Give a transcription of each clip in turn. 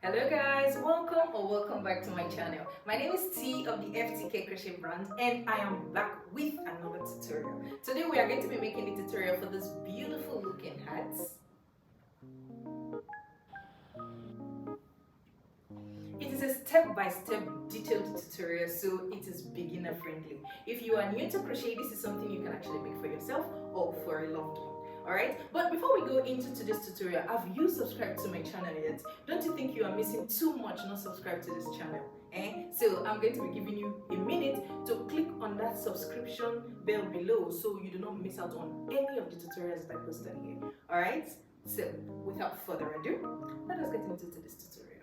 Hello guys, welcome back to my channel. My name is T of the FTK Crochet brand and I am back with another tutorial. Today we are going to be making a tutorial for this beautiful looking hats. It is a step-by-step detailed tutorial, so it is beginner friendly. If you are new to crochet, this is something you can actually make for yourself or for a loved one. Alright, but before we go into today's tutorial, have you subscribed to my channel yet? Don't you think you are missing too much not subscribed to this channel? So I'm going to be giving you a minute to click on that subscription bell below so you do not miss out on any of the tutorials that I post on here. Alright, so without further ado, let us get into today's tutorial.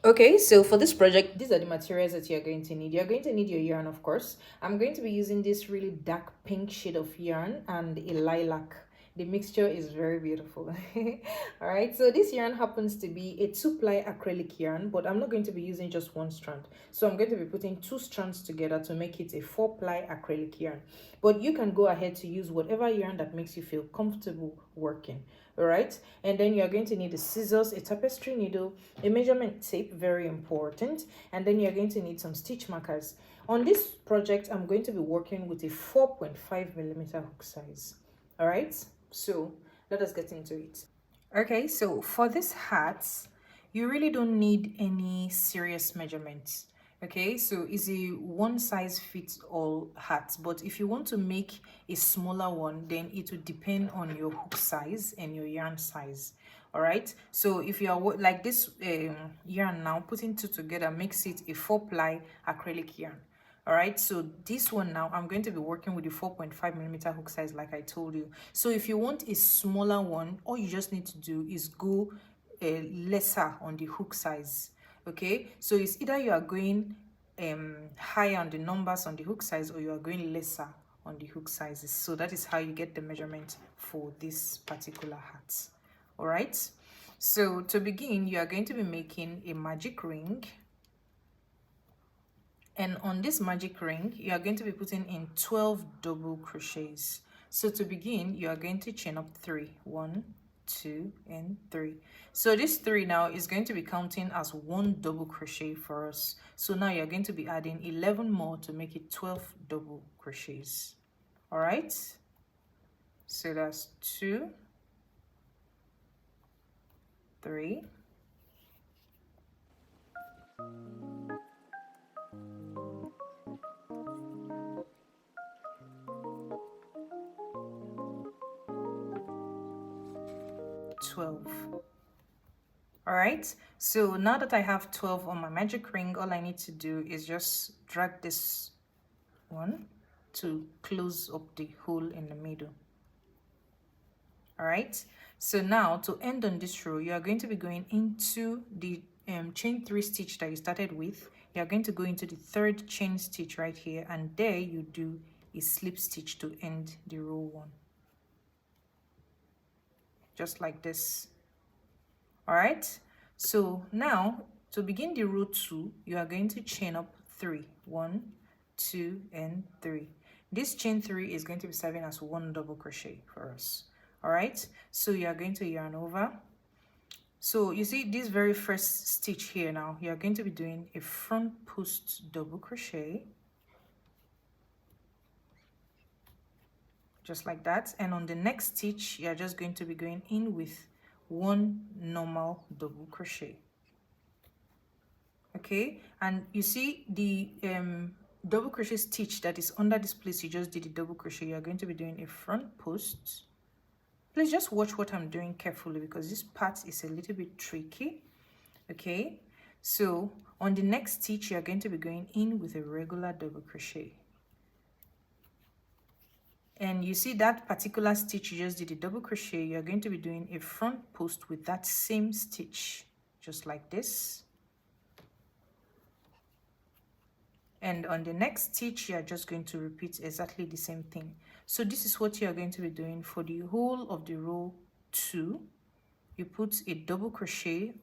Okay, so for this project, these are the materials that you're going to need. You're going to need your yarn, of course. I'm going to be using this really dark pink shade of yarn and a lilac. The mixture is very beautiful. All right, so this yarn happens to be a 2-ply acrylic yarn, but I'm not going to be using just one strand. So I'm going to be putting 2 strands together to make it a 4-ply acrylic yarn. But you can go ahead to use whatever yarn that makes you feel comfortable working. All right, and then you're going to need the scissors, a tapestry needle, a measurement tape, very important, and then you're going to need some stitch markers. On this project, I'm going to be working with a 4.5mm hook size. All right, so let us get into it. Okay, so for this hat, you really don't need any serious measurements. Okay, so it's a one size fits all hat, but if you want to make a smaller one, then it will depend on your hook size and your yarn size. All right, so if you are like this yarn now, putting 2 together makes it a 4-ply acrylic yarn. All right, so this one now I'm going to be working with the 4.5mm hook size like I told you. So if you want a smaller one, all you just need to do is go lesser on the hook size. Okay, so it's either you are going higher on the numbers on the hook size or you are going lesser on the hook sizes. So that is how you get the measurement for this particular hat. All right, so to begin, you are going to be making a magic ring, and on this magic ring you are going to be putting in 12 double crochets. So to begin, you are going to chain up 3, 1, 2 and 3. So this 3 now is going to be counting as 1 double crochet for us. So now you're going to be adding 11 more to make it 12 double crochets. All right, so that's 2, 3, 12. All right, so now that I have 12 on my magic ring, all I need to do is just drag this one to close up the hole in the middle. All right, so now to end on this row, you are going to be going into the chain 3 stitch that you started with. You are going to go into the 3rd chain stitch right here, and there you do a slip stitch to end the row 1, just like this. All right, so now to begin the row 2, you are going to chain up 3, 1, 2 and 3. This chain 3 is going to be serving as 1 double crochet for us. All right, so you are going to yarn over. So you see this very first stitch here, now you are going to be doing a front post double crochet, just like that, and on the next stitch you are just going to be going in with 1 normal double crochet. Okay, and you see the double crochet stitch that is under this place you just did the double crochet, you are going to be doing a front post. Please just watch what I'm doing carefully because this part is a little bit tricky. Okay, so on the next stitch you are going to be going in with a regular double crochet, and you see that particular stitch you just did a double crochet, you are going to be doing a front post with that same stitch, just like this. And on the next stitch you are just going to repeat exactly the same thing. So this is what you are going to be doing for the whole of the row 2. You put a double crochet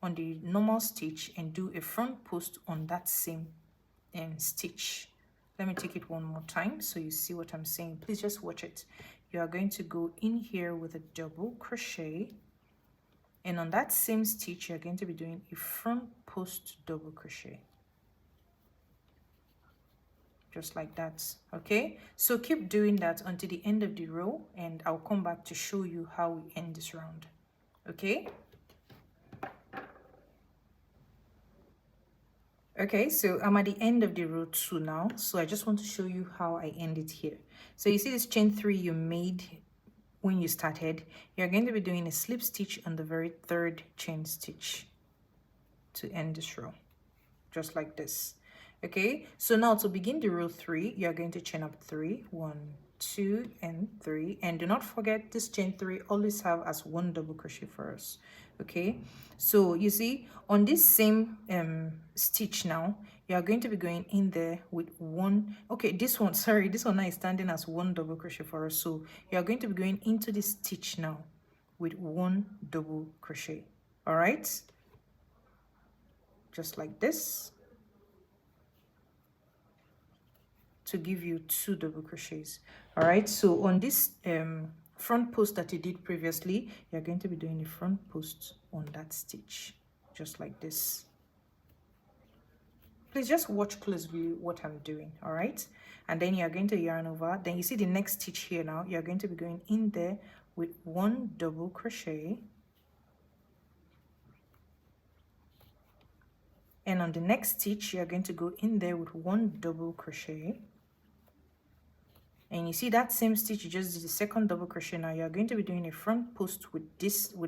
on the normal stitch and do a front post on that same stitch, Let me take it one more time so you see what I'm saying. Please just watch it. You are going to go in here with a double crochet, and on that same stitch you're going to be doing a front post double crochet, just like that. Okay, so keep doing that until the end of the row, and I'll come back to show you how we end this round. Okay. Okay, so I'm at the end of the row 2 now, so I just want to show you how I end it here. So you see this chain 3 you made when you started, you're going to be doing a slip stitch on the very third chain stitch to end this row, just like this. Okay, so now to begin the row 3, you're going to chain up 3, 1, 2, and 3, and do not forget this chain 3 always have as one double crochet for us. Okay, so you see on this same stitch now, you are going to be going in there with one. Okay, this one, sorry, this one now is standing as one double crochet for us, so you are going to be going into this stitch now with one double crochet. All right, just like this, to give you 2 double crochets. All right, so on this front post that you did previously, you're going to be doing the front post on that stitch, just like this. Please just watch closely what I'm doing. All right, and then you're going to yarn over. Then you see the next stitch here. Now you're going to be going in there with one double crochet, and on the next stitch you're going to go in there with one double crochet. And you see that same stitch you just did the second double crochet. Now you're going to be doing a front post with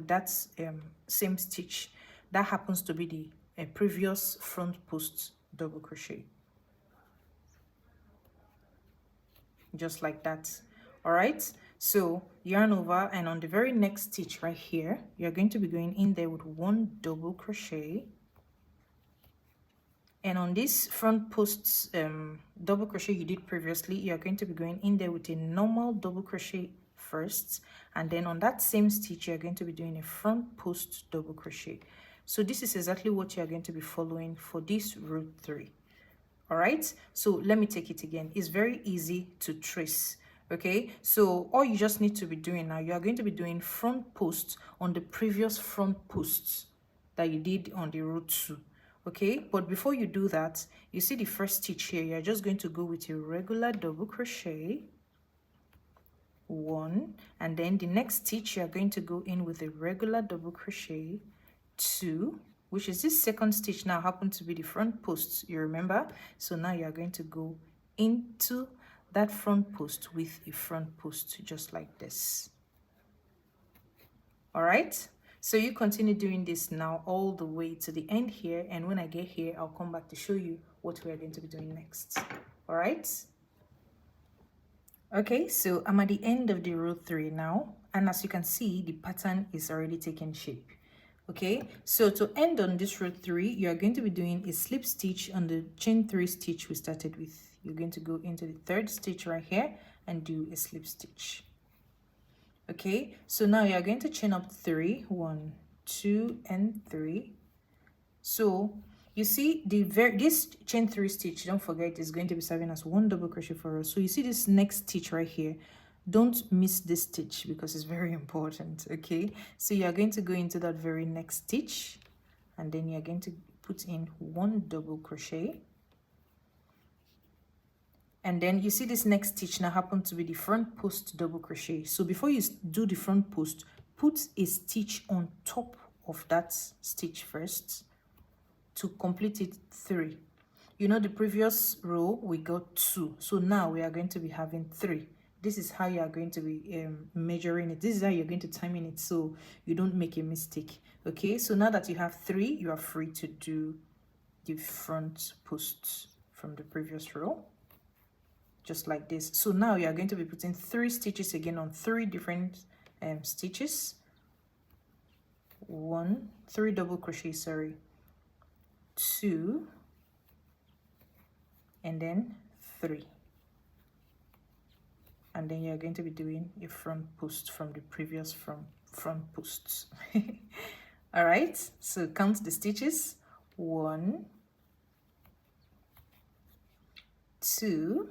that same stitch that happens to be the previous front post double crochet, just like that. All right, so yarn over, and on the very next stitch right here you're going to be going in there with one double crochet, and on this front post double crochet you did previously, you're going to be going in there with a normal double crochet first, and then on that same stitch you're going to be doing a front post double crochet. So this is exactly what you're going to be following for this row 3. All right, so let me take it again. It's very easy to trace. Okay, so all you just need to be doing now, you are going to be doing front post on the previous front posts that you did on the row 2. Okay, but before you do that, you see the first stitch here, you're just going to go with a regular double crochet, 1, and then the next stitch you're going to go in with a regular double crochet, 2, which is this second stitch now happen to be the front post, you remember. So now you're going to go into that front post with a front post, just like this. All right, so you continue doing this now all the way to the end here, and when I get here I'll come back to show you what we are going to be doing next. All right, okay, so I'm at the end of the row 3 now, and as you can see the pattern is already taking shape. Okay, so to end on this row 3, you are going to be doing a slip stitch on the chain 3 stitch we started with. You're going to go into the third stitch right here and do a slip stitch. Okay, so now you're going to chain up 3, 1, 2, and 3. So you see this chain 3 stitch, don't forget, is going to be serving as one double crochet for us. So you see this next stitch right here, don't miss this stitch because it's very important. Okay, so you are going to go into that very next stitch, and then you're going to put in one double crochet, and then you see this next stitch now happen to be the front post double crochet. So before you do the front post, put a stitch on top of that stitch first to complete it 3. You know, the previous row we got 2, so now we are going to be having 3. This is how you are going to be measuring it. This is how you're going to timing it so you don't make a mistake. Okay, so now that you have 3, you are free to do the front posts from the previous row, just like this. So now you are going to be putting 3 stitches again on 3 different stitches. 3 double crochet, sorry, 2, and then 3. And then you're going to be doing a front post from the previous front posts. All right, so count the stitches. 1, 2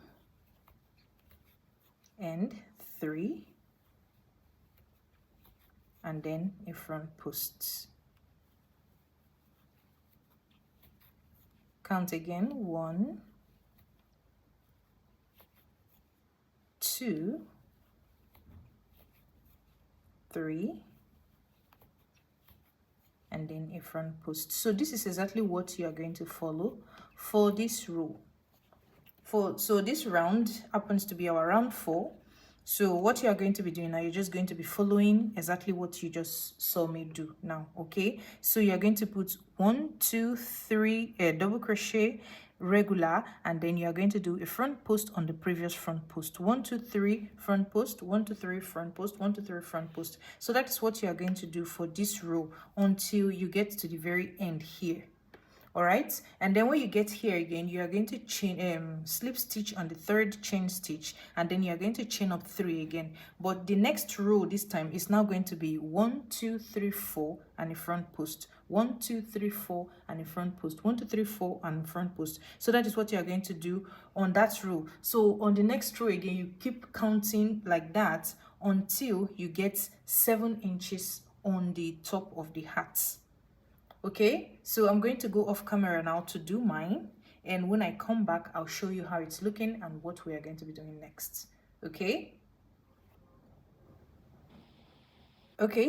and 3, and then a front post. Count again, 1, 2, 3, and then a front post. So this is exactly what you are going to follow for this row. So this round happens to be our round 4. So what you are going to be doing now, you're just going to be following exactly what you just saw me do now. Okay, so you're going to put 1, 2, 3 double crochet regular, and then you are going to do a front post on the previous front post. 1, 2, 3 front post, 1, 2, 3 front post, 1, 2, 3 front post. So that is what you are going to do for this row until you get to the very end here. All right, and then when you get here again, you are going to chain slip stitch on the 3rd chain stitch, and then you are going to chain up 3 again. But the next row this time is now going to be 1, 2, 3, 4 and a front post, 1, 2, 3, 4 and a front post, 1, 2, 3, 4 and a front post. So that is what you are going to do on that row. So on the next row again, you keep counting like that until you get 7 inches on the top of the hat. Okay, so I'm going to go off camera now to do mine, and when I come back, I'll show you how it's looking and what we are going to be doing next. Okay,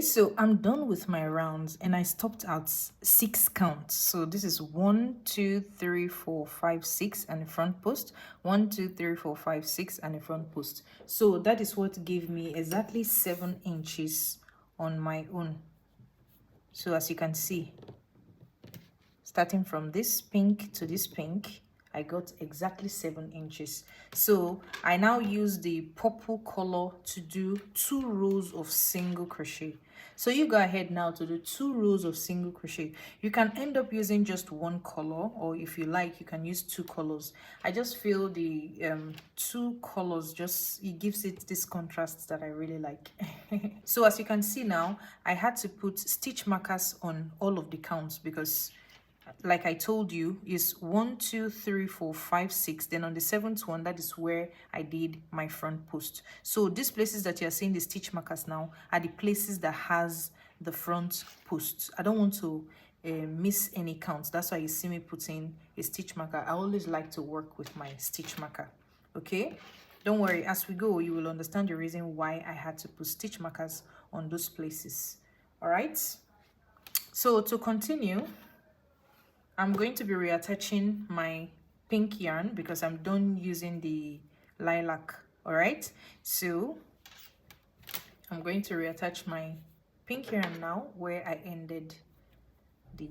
so I'm done with my rounds and I stopped at 6 counts. So this is 1, 2, 3, 4, 5, 6 and a front post, 1, 2, 3, 4, 5, 6 and a front post. So that is what gave me exactly 7 inches on my own. So as you can see, starting from this pink to this pink, I got exactly 7 inches. So I now use the purple color to do 2 rows of single crochet. So you go ahead now to do 2 rows of single crochet. You can end up using just 1 color, or if you like, you can use 2 colors. I just feel the 2 colors it gives it this contrast that I really like. So as you can see now, I had to put stitch markers on all of the counts because, like I told you, is 1, 2, 3, 4, 5, 6. Then on the 7th one, that is where I did my front post. So these places that you're seeing the stitch markers now are the places that has the front post. I don't want to miss any counts. That's why you see me putting a stitch marker. I always like to work with my stitch marker. Okay, don't worry, as we go you will understand the reason why I had to put stitch markers on those places. All right, so to continue, I'm going to be reattaching my pink yarn because I'm done using the lilac. All right, so I'm going to reattach my pink yarn now where I ended the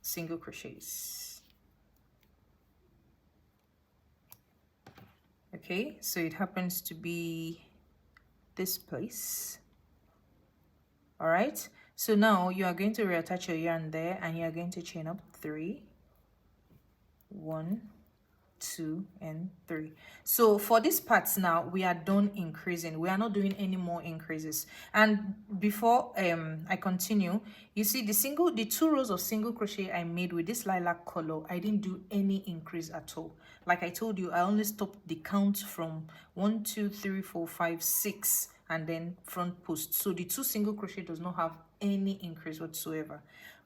single crochets. Okay, so it happens to be this place. All right, so now you are going to reattach your yarn there and you are going to chain up 3, 1, 2 and 3. So for this part now, we are done increasing. We are not doing any more increases. And before I continue, you see the 2 rows of single crochet I made with this lilac color, I didn't do any increase at all. Like I told you, I only stopped the count from 1, 2, 3, 4, 5, 6 and then front post. So the 2 single crochet does not have any increase whatsoever.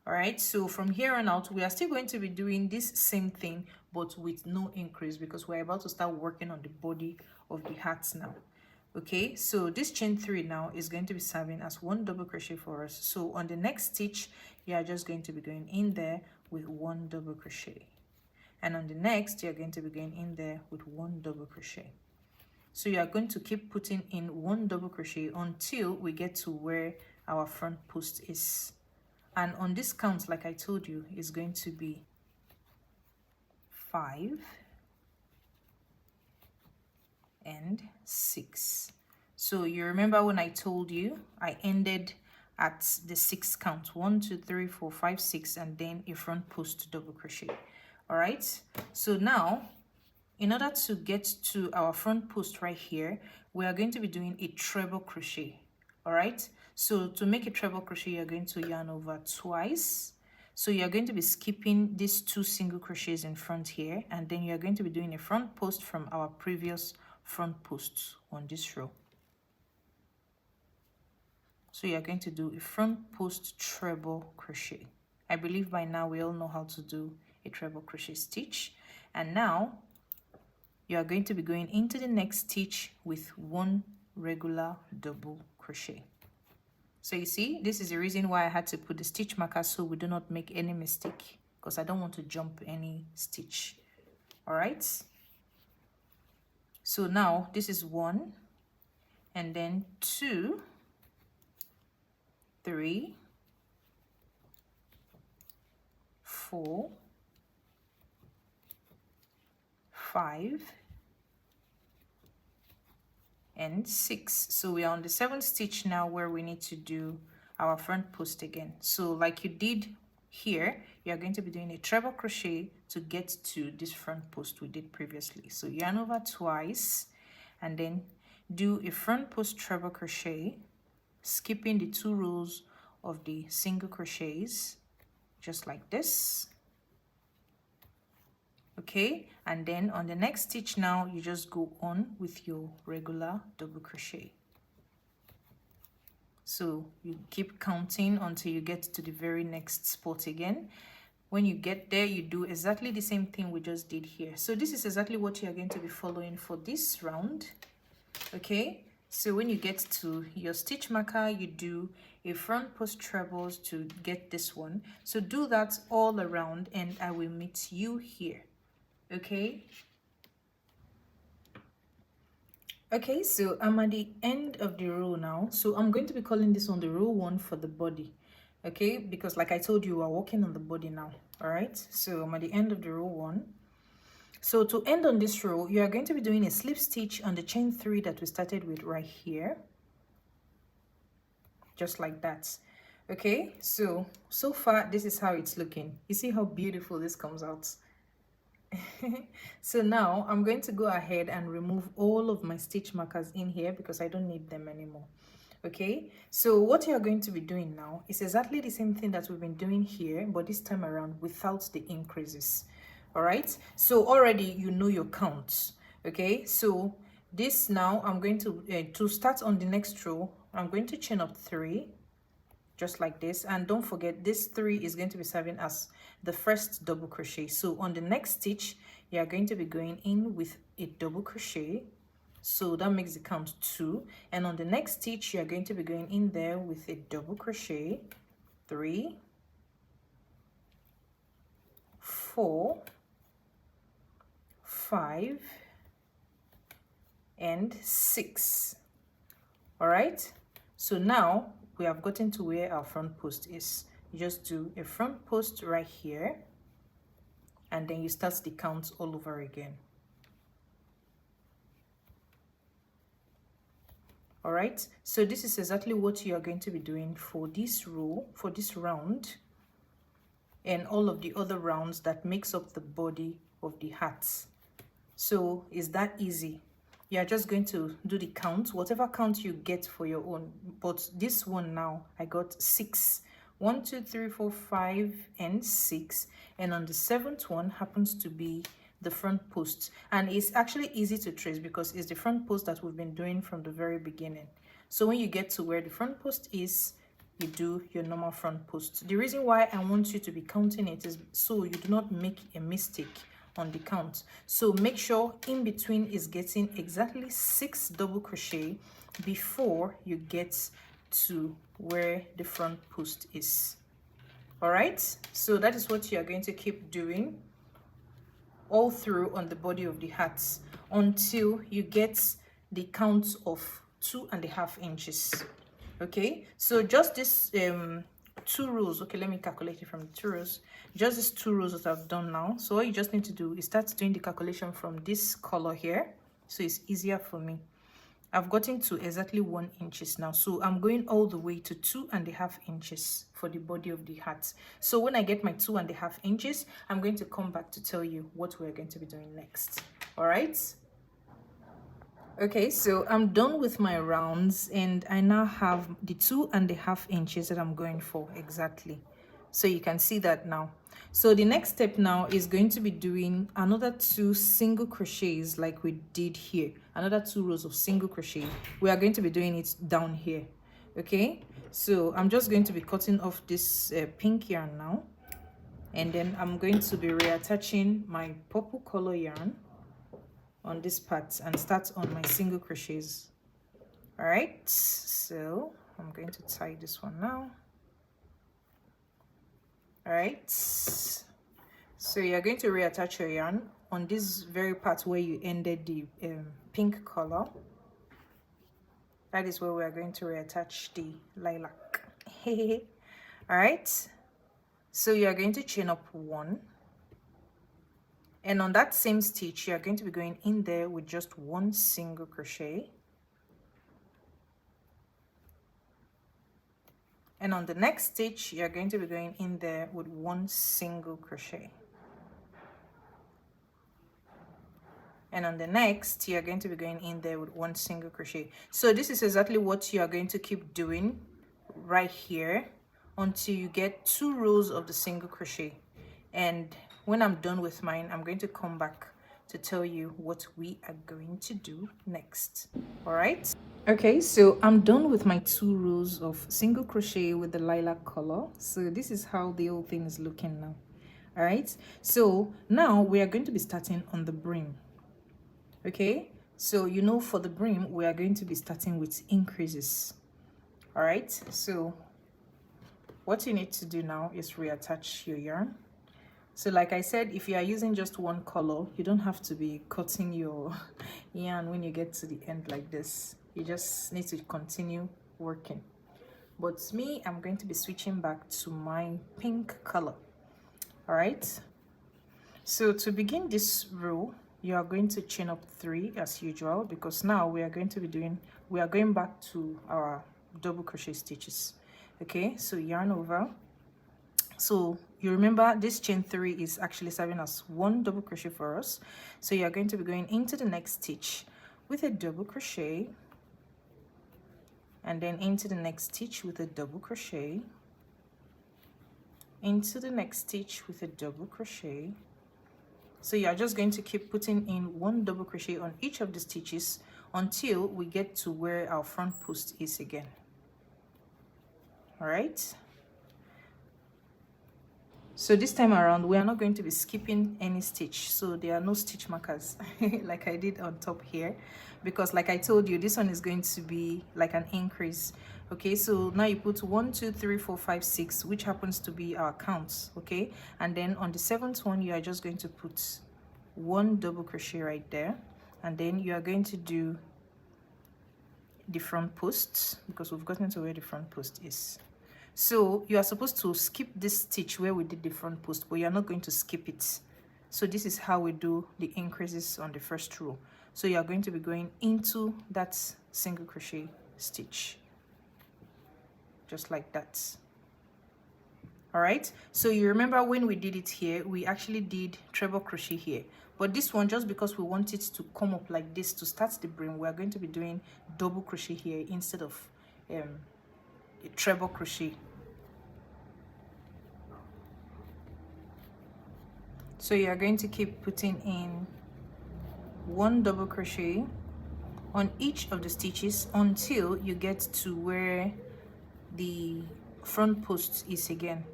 All right, so from here on out, we are still going to be doing this same thing, but with no increase because we're about to start working on the body of the hats now. Okay, so this chain 3 now is going to be serving as 1 double crochet for us. So on the next stitch, you are just going to be going in there with 1 double crochet. And on the next, you're going to be going in there with 1 double crochet. So you are going to keep putting in 1 double crochet until we get to where our front post is. And on this count, like I told you, is going to be 5 and 6. So you remember when I told you I ended at the 6th count, 1, 2, 3, 4, 5, 6, and then a front post double crochet. All right, so now in order to get to our front post right here, we are going to be doing a treble crochet. All right, so to make a treble crochet, you're going to yarn over twice. So you're going to be skipping these 2 single crochets in front here, and then you're going to be doing a front post from our previous front posts on this row. So you're going to do a front post treble crochet. I believe by now we all know how to do a treble crochet stitch. And now you are going to be going into the next stitch with 1 regular double crochet. So you see, this is the reason why I had to put the stitch marker so we do not make any mistake, because I don't want to jump any stitch. All right. So now this is 1, and then 2, 3, 4, 5, and 6. So we are on the 7th stitch now, where we need to do our front post again. So like you did here, you are going to be doing a treble crochet to get to this front post we did previously. So yarn over twice, and then do a front post treble crochet, skipping the 2 rows of the single crochets, just like this. Okay, and then on the next stitch now, you just go on with your regular double crochet. So you keep counting until you get to the very next spot again. When you get there, you do exactly the same thing we just did here. So this is exactly what you are going to be following for this round. Okay, so when you get to your stitch marker, you do a front post trebles to get this one. So do that all around, and I will meet you here. Okay. Okay, so I'm at the end of the row now. So I'm going to be calling this one the row 1 for the body. Okay, because like I told you, we're working on the body now. All right, so I'm at the end of the row 1. So to end on this row, you are going to be doing a slip stitch on the chain 3 that we started with right here, just like that. Okay, so far this is how it's looking. You see how beautiful this comes out. So now I'm going to go ahead and remove all of my stitch markers in here because I don't need them anymore. Okay, so what you're going to be doing now is exactly the same thing that we've been doing here, but this time around without the increases. All right, so already you know your counts. Okay, so this now I'm going to start on the next row. I'm going to chain up 3, just like this, and don't forget this 3 is going to be serving as the first double crochet. So on the next stitch, you are going to be going in with a double crochet, so that makes the count 2, and on the next stitch you are going to be going in there with a double crochet, 3, 4, 5, and 6. All right, so now we have gotten to where our front post is. You just do a front post right here, and then you start the count all over again. All right, so this is exactly what you are going to be doing for this row, for this round, and all of the other rounds that makes up the body of the hats. So it's that easy. You are just going to do the count, whatever count you get for your own. But this one now, I got 6. 1, 2, 3, 4, 5, and 6. And on the 7th one happens to be the front post. And it's actually easy to trace because it's the front post that we've been doing from the very beginning. So when you get to where the front post is, you do your normal front post. The reason why I want you to be counting it is so you do not make a mistake on the count. So make sure in between is getting exactly 6 double crochet before you get to where the front post is. All right, so that is what you are going to keep doing all through on the body of the hats until you get the count of 2.5 inches. Okay, so just this 2 rows. Okay, let me calculate it from the 2 rows. Just these 2 rows that I've done now. So all you just need to do is start doing the calculation from this color here, so it's easier for me. I've gotten to exactly 1 inches now, so I'm going all the way to 2.5 inches for the body of the hat. So when I get my 2.5 inches, I'm going to come back to tell you what we're going to be doing next. All right, okay, so I'm done with my rounds and I now have the 2.5 inches that I'm going for exactly. So you can see that now. So the next step now is going to be doing another 2 single crochets like we did here, another 2 rows of single crochet. We are going to be doing it down here. Okay, so I'm just going to be cutting off this pink yarn now, and then I'm going to be reattaching my purple color yarn on this part and start on my single crochets. All right, so I'm going to tie this one now. All right, so you're going to reattach your yarn on this very part where you ended the pink color. That is where we are going to reattach the lilac. All right, so you are going to chain up 1, and on that same stitch you are going to be going in there with just 1 single crochet, and on the next stitch you are going to be going in there with 1 single crochet, and on the next you are going to be going in there with 1 single crochet. So this is exactly what you are going to keep doing right here until you get 2 rows of the single crochet. And when I'm done with mine, I'm going to come back to tell you what we are going to do next. All right, okay, so I'm done with my 2 rows of single crochet with the lilac color. So this is how the whole thing is looking now. All right, so now we are going to be starting on the brim. Okay, so you know, for the brim we are going to be starting with increases. All right, so what you need to do now is reattach your yarn. So like I said, if you are using just 1 color, you don't have to be cutting your yarn when you get to the end like this. You just need to continue working. But me, I'm going to be switching back to my pink color. All right, so to begin this row, you are going to chain up 3 as usual, because now we are going back to our double crochet stitches. Okay, so yarn over. So you remember this chain 3 is actually serving as 1 double crochet for us. So you are going to be going into the next stitch with a double crochet, and then into the next stitch with a double crochet, into the next stitch with a double crochet. So you are just going to keep putting in 1 double crochet on each of the stitches until we get to where our front post is again. All right, so this time around we are not going to be skipping any stitch, so there are no stitch markers like I did on top here, because like I told you, this one is going to be like an increase. Okay, so now you put 1 2 3 4 5 6, which happens to be our counts. Okay, and then on the 7th one you are just going to put 1 double crochet right there, and then you are going to do the front posts, because we've gotten to where the front post is. So you are supposed to skip this stitch where we did the front post, but you're not going to skip it. So this is how we do the increases on the first row. So you are going to be going into that single crochet stitch, just like that. All right, so you remember when we did it here, we actually did treble crochet here, but this one, just because we want it to come up like this to start the brim, we are going to be doing double crochet here instead of a treble crochet. So you are going to keep putting in 1 double crochet on each of the stitches until you get to where the front post is again.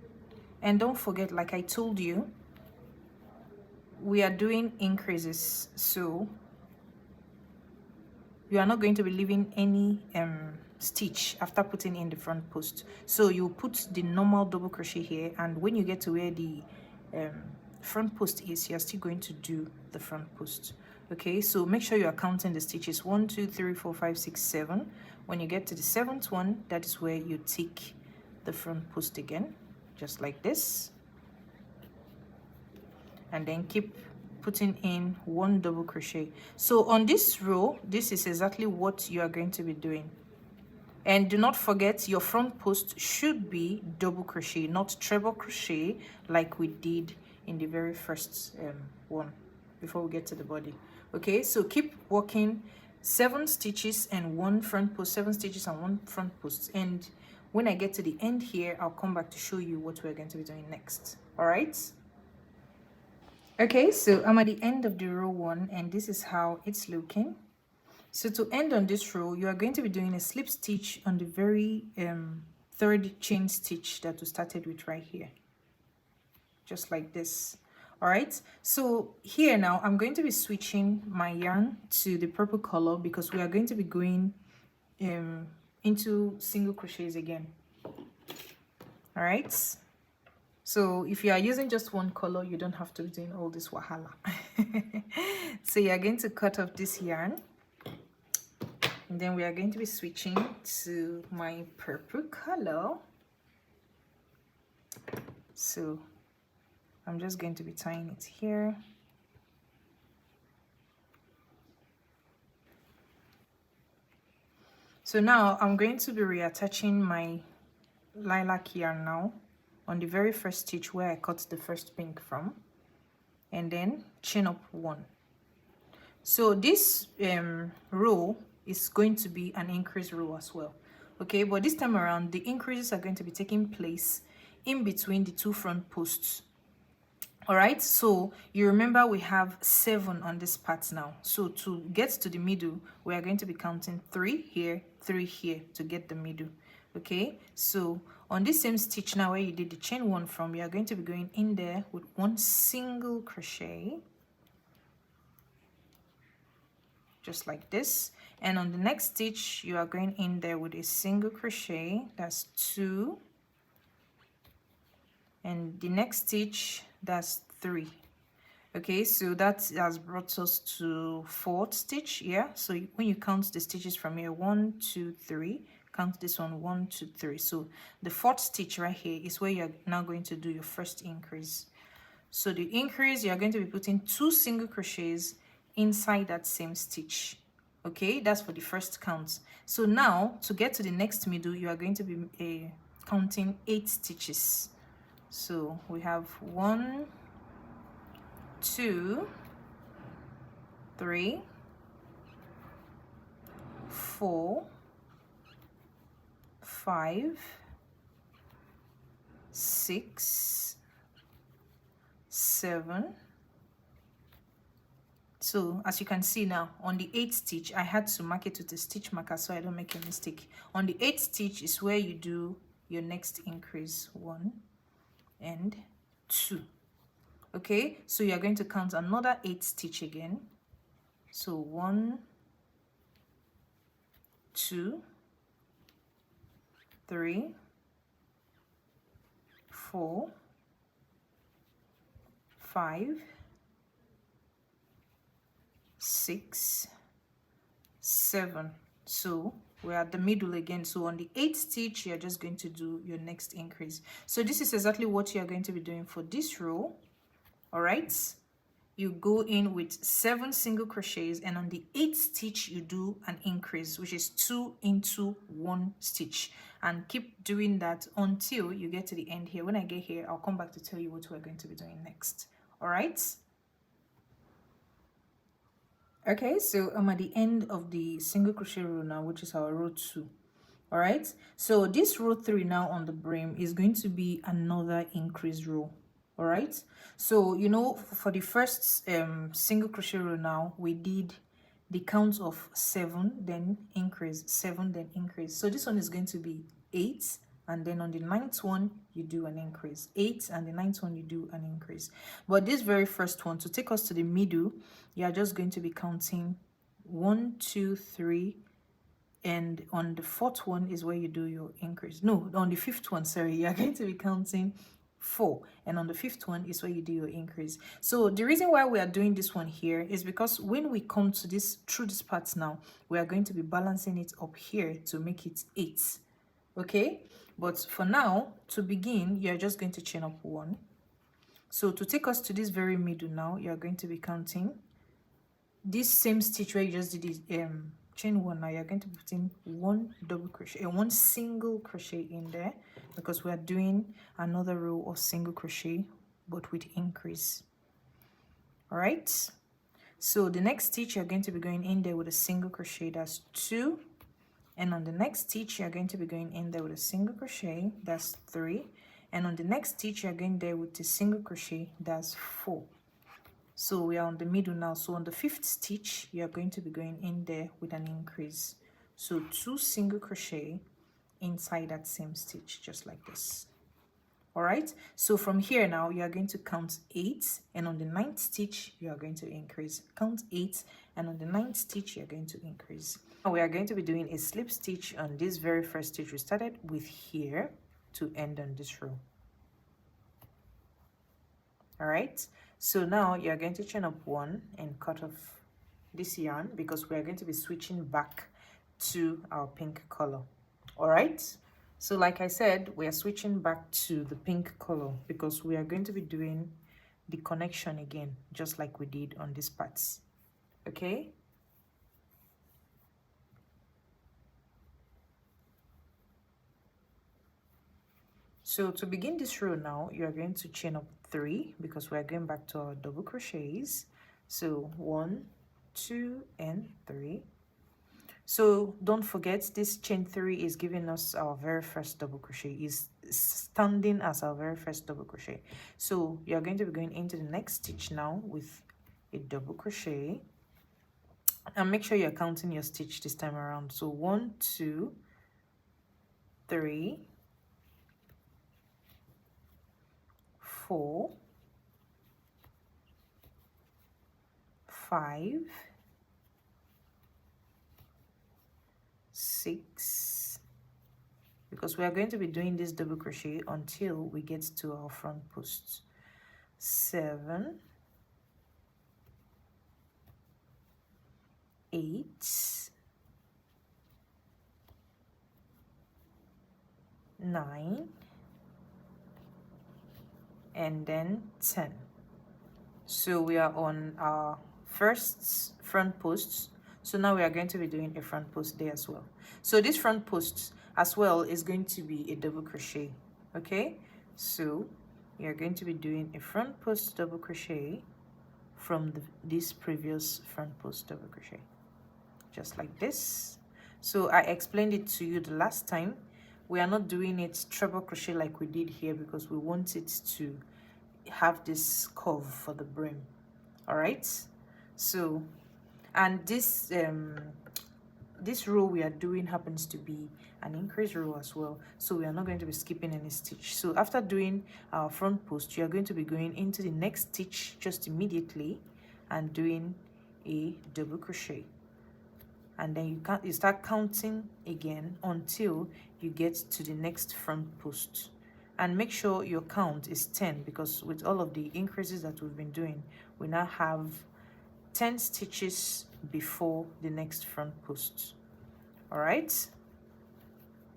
And don't forget, like I told you, we are doing increases, so you are not going to be leaving any stitch after putting in the front post. So you put the normal double crochet here, and when you get to where the front post is, you're still going to do the front post. Okay, so make sure you are counting the stitches: 1 2 3 4 5 6 7. When you get to the 7th one, that is where you tick the front post again, just like this, and then keep putting in 1 double crochet. So on this row, this is exactly what you are going to be doing. And do not forget, your front post should be double crochet, not treble crochet like we did in the very first one before we get to the body. Okay, so keep working 7 stitches and 1 front post, 7 stitches and 1 front post. And When I get to the end here, I'll come back to show you what we're going to be doing next. All right. Okay, so I'm at the end of the row 1 and this is how it's looking. So to end on this row, you are going to be doing a slip stitch on the very third chain stitch that we started with right here, just like this. All right, so here now I'm going to be switching my yarn to the purple color because we are going to be going into single crochets again. All right, so if you are using just one color, you don't have to be doing all this wahala. So you are going to cut off this yarn, and then we are going to be switching to my purple color. So I'm just going to be tying it here. So now I'm going to be reattaching my lilac yarn now on the very first stitch where I cut the first pink from, and then chain up 1. So this row is going to be an increase row as well. Okay, but this time around the increases are going to be taking place in between the 2 front posts. All right, so you remember we have 7 on this part now. So to get to the middle, we are going to be counting 3 here, 3 here to get the middle. Okay, so on this same stitch now where you did the chain 1 from, you are going to be going in there with 1 single crochet, just like this. And on the next stitch, you are going in there with a single crochet, that's 2. And the next stitch, that's 3. Okay, so that has brought us to 4th stitch. Yeah, so when you count the stitches from here, 1 2 3, count this one, 1 2 3. So the 4th stitch right here is where you're now going to do your first increase. So the increase, you're going to be putting 2 single crochets inside that same stitch. Okay, that's for the first count. So now to get to the next middle, you are going to be counting 8 stitches. So we have 1 2 3 4 5 6 7. So as you can see now, on the 8th stitch, I had to mark it with a stitch marker so I don't make a mistake. On the 8th stitch is where you do your next increase, 1 and 2. Okay, so you are going to count another 8 stitch again. So 1 2 3 4 5 6 7. So we're at the middle again. So on the 8th stitch, you're just going to do your next increase. So this is exactly what you're going to be doing for this row. All right, you go in with 7 single crochets, and on the 8th stitch you do an increase, which is 2 into 1 stitch, and keep doing that until you get to the end here. When I get here, I'll come back to tell you what we're going to be doing next. All right, okay, so I'm at the end of the single crochet row now, which is our row 2. All right, so this row 3 now on the brim is going to be another increase row. All right, so you know, for the first single crochet row now, we did the count of 7, then increase, 7, then increase. So this one is going to be 8, and then on the 9th one you do an increase, 8, and the 9th one you do an increase. But this very first one, to take us to the middle, you are just going to be counting 1 2 3, and on the 4th one is where you do your increase. No, on the 5th one, sorry, you are going to be counting 4, and on the 5th one is where you do your increase. So the reason why we are doing this one here is because when we come to this, through this part now, we are going to be balancing it up here to make it 8. Okay, but for now, to begin, you're just going to chain up 1. So to take us to this very middle now, you're going to be counting this same stitch where you just did this chain 1. Now you're going to be putting 1 double crochet and 1 single crochet in there, because we are doing another row of single crochet but with increase. All right, so the next stitch you're going to be going in there with a single crochet, that's 2, And on the next stitch, you're going to be going in there with a single crochet, that's 3. And on the next stitch, you're going there with a single crochet, that's 4. So we are on the middle now. So on the 5th stitch, you're going to be going in there with an increase. So 2 single crochet inside that same stitch, just like this. All right, so from here now you are going to count 8, and on the 9th stitch you are going to increase. Count 8, and on the 9th stitch you are going to increase. Now we are going to be doing a slip stitch on this very first stitch we started with here to end on this row. All right, so now you are going to chain up 1 and cut off this yarn because we are going to be switching back to our pink color. All right, so like I said, we are switching back to the pink color because we are going to be doing the connection again, just like we did on these parts. Okay, so to begin this row now, you are going to chain up 3 because we are going back to our double crochets. So 1, 2 and 3. So don't forget, this chain 3 is giving us our very first double crochet, is standing as our very first double crochet. So you're going to be going into the next stitch now with a double crochet, and make sure you're counting your stitch this time around. So 1, 2, 3, 4, 5, 6, because we are going to be doing this double crochet until we get to our front post. 7, 8, 9, and then 10. So we are on our first front post. So now we are going to be doing a front post there as well. So this front post as well is going to be a double crochet. Okay, so we are going to be doing a front post double crochet from this previous front post double crochet, just like this. So I explained it to you the last time. We are not doing it treble crochet like we did here because we want it to have this curve for the brim. All right, so and this row we are doing happens to be an increase row as well, so we are not going to be skipping any stitch. So after doing our front post, you are going to be going into the next stitch just immediately and doing a double crochet, and then you start counting again until you get to the next front post. And make sure your count is 10 because with all of the increases that we've been doing, we now have 10 stitches before the next front post. All right,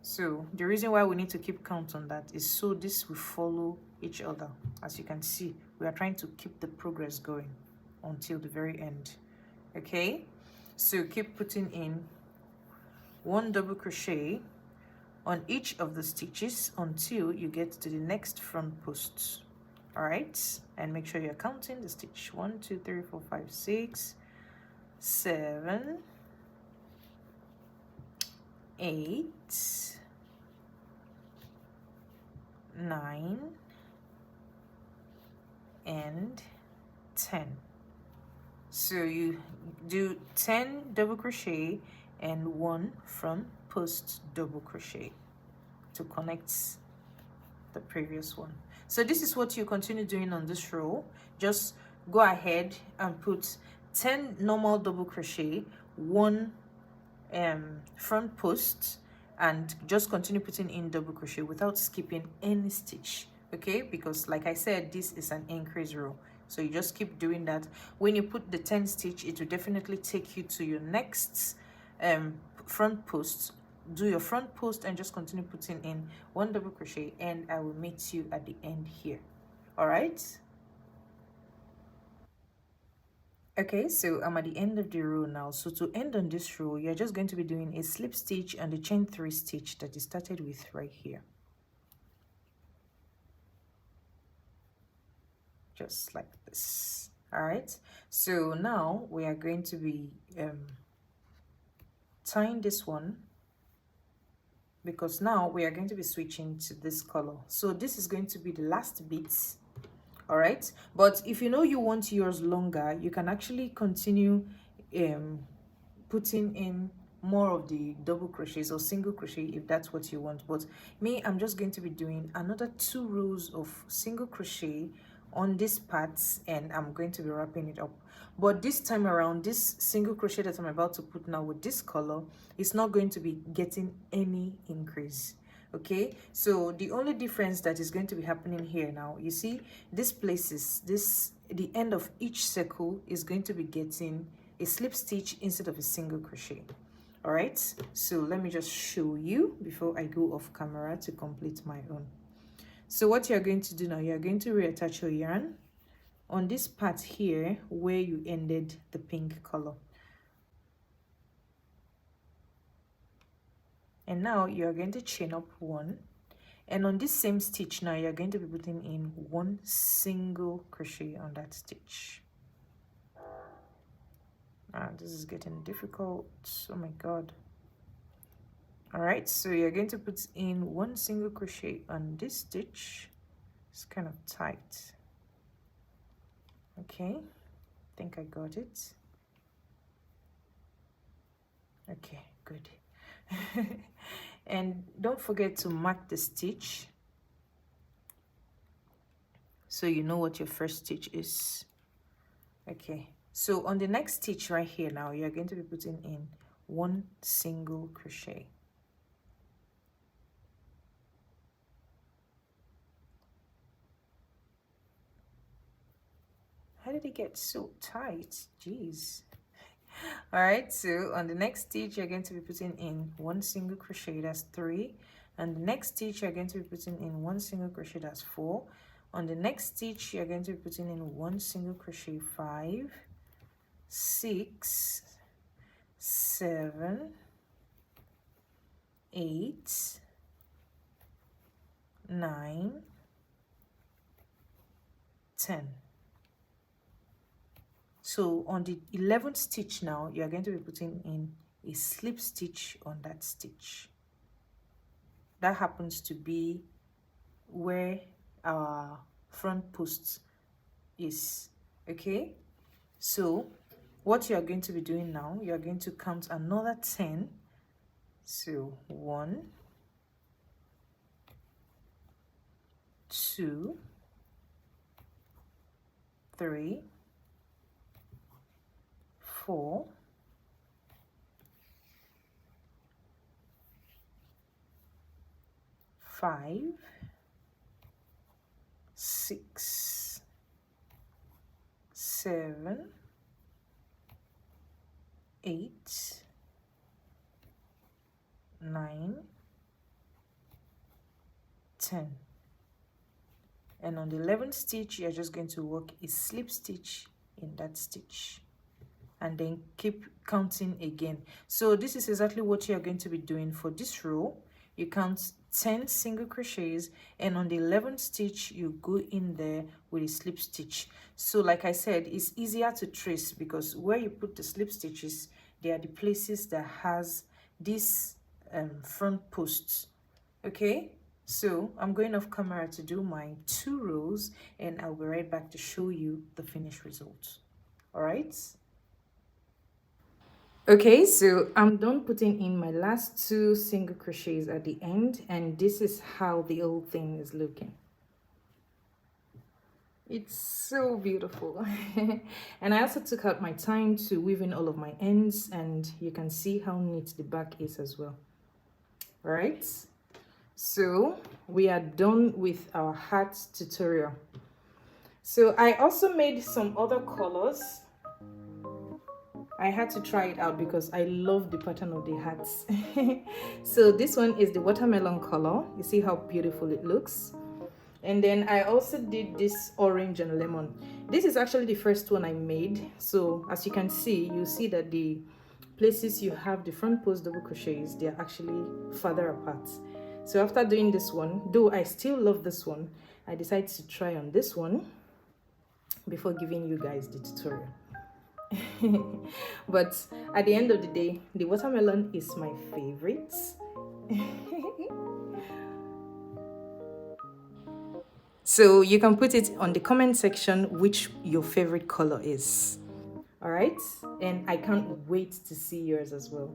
so the reason why we need to keep count on that is so this will follow each other. As you can see, we are trying to keep the progress going until the very end. Okay, so keep putting in 1 double crochet on each of the stitches until you get to the next front post. All right, and make sure you're counting the stitch. 1, 2, 3, 4, 5, 6, 7, 8, 9, and 10. So you do 10 double crochet and 1 front post double crochet to connect the previous one. So this is what you continue doing on this row. Just go ahead and put 10 normal double crochet, 1 front post, and just continue putting in double crochet without skipping any stitch. Okay, because like I said, this is an increase row, so you just keep doing that. When you put the 10 stitch, it will definitely take you to your next front post. Do your front post and just continue putting in 1 double crochet, and I will meet you at the end here. All right, okay, so I'm at the end of the row now. So to end on this row, you're just going to be doing a slip stitch and the chain 3 stitch that you started with right here, just like this. All right, so now we are going to be tying this one because now we are going to be switching to this color. So this is going to be the last bit. All right, but if you know you want yours longer, you can actually continue putting in more of the double crochets or single crochet if that's what you want. But me, I'm just going to be doing another 2 rows of single crochet on this part, and I'm going to be wrapping it up. But this time around, this single crochet that I'm about to put now with this color is not going to be getting any increase. Okay, so the only difference that is going to be happening here now, you see this places, this the end of each circle is going to be getting a slip stitch instead of a single crochet. All right, so let me just show you before I go off camera to complete my own. So what you're going to do now, you're going to reattach your yarn on this part here where you ended the pink color. And now you're going to chain up 1, and on this same stitch now you're going to be putting in 1 single crochet on that stitch. This is getting difficult. Oh my god. All right, so you're going to put in 1 single crochet on this stitch. It's kind of tight. Okay, I think I got it. Okay, good. And don't forget to mark the stitch so you know what your first stitch is. Okay, so on the next stitch right here now, you're going to be putting in 1 single crochet. How did it get so tight? Jeez. All right, so on the next stitch you're going to be putting in 1 single crochet, that's 3. And the next stitch you're going to be putting in 1 single crochet, that's 4. On the next stitch you're going to be putting in 1 single crochet, 5, 6, 7, 8, 9, 10. So on the 11th stitch now, you are going to be putting in a slip stitch on that stitch. That happens to be where our front post is. Okay, so what you are going to be doing now, you are going to count another 10. So 1, 2, 3, 4, 5, 6, 7, 8, 9, 10. And on the 11th stitch, you're just going to work a slip stitch in that stitch and then keep counting again. So this is exactly what you're going to be doing for this row. You count 10 single crochets, and on the 11th stitch you go in there with a slip stitch. So like I said, it's easier to trace because where you put the slip stitches, they are the places that has these front posts. Okay, so I'm going off camera to do my 2 rows, and I'll be right back to show you the finished result. All right. Okay, so I'm done putting in my last 2 single crochets at the end, and this is how the whole thing is looking. It's so beautiful. And I also took out my time to weave in all of my ends, and you can see how neat the back is as well. All right, so we are done with our hat tutorial. So I also made some other colors. I had to try it out because I love the pattern of the hats. So this one is the watermelon color. You see how beautiful it looks. And then I also did this orange and lemon. This is actually the first one I made. So as you can see, you see that the places you have the front post double crochets, they are actually farther apart. So after doing this one, though I still love this one, I decided to try on this one before giving you guys the tutorial. But at the end of the day, the watermelon is my favorite. So you can put it on the comment section which your favorite color is. All right, and I can't wait to see yours as well.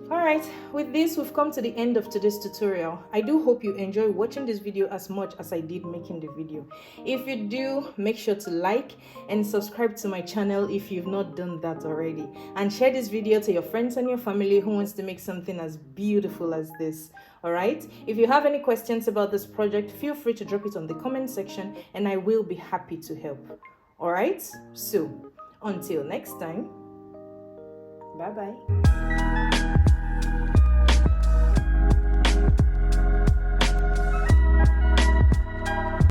Alright, with this we've come to the end of today's tutorial. I do hope you enjoy watching this video as much as I did making the video. If you do, make sure to like and subscribe to my channel if you've not done that already. And share this video to your friends and your family who wants to make something as beautiful as this. Alright, if you have any questions about this project, feel free to drop it on the comment section and I will be happy to help. Alright, so until next time, bye bye.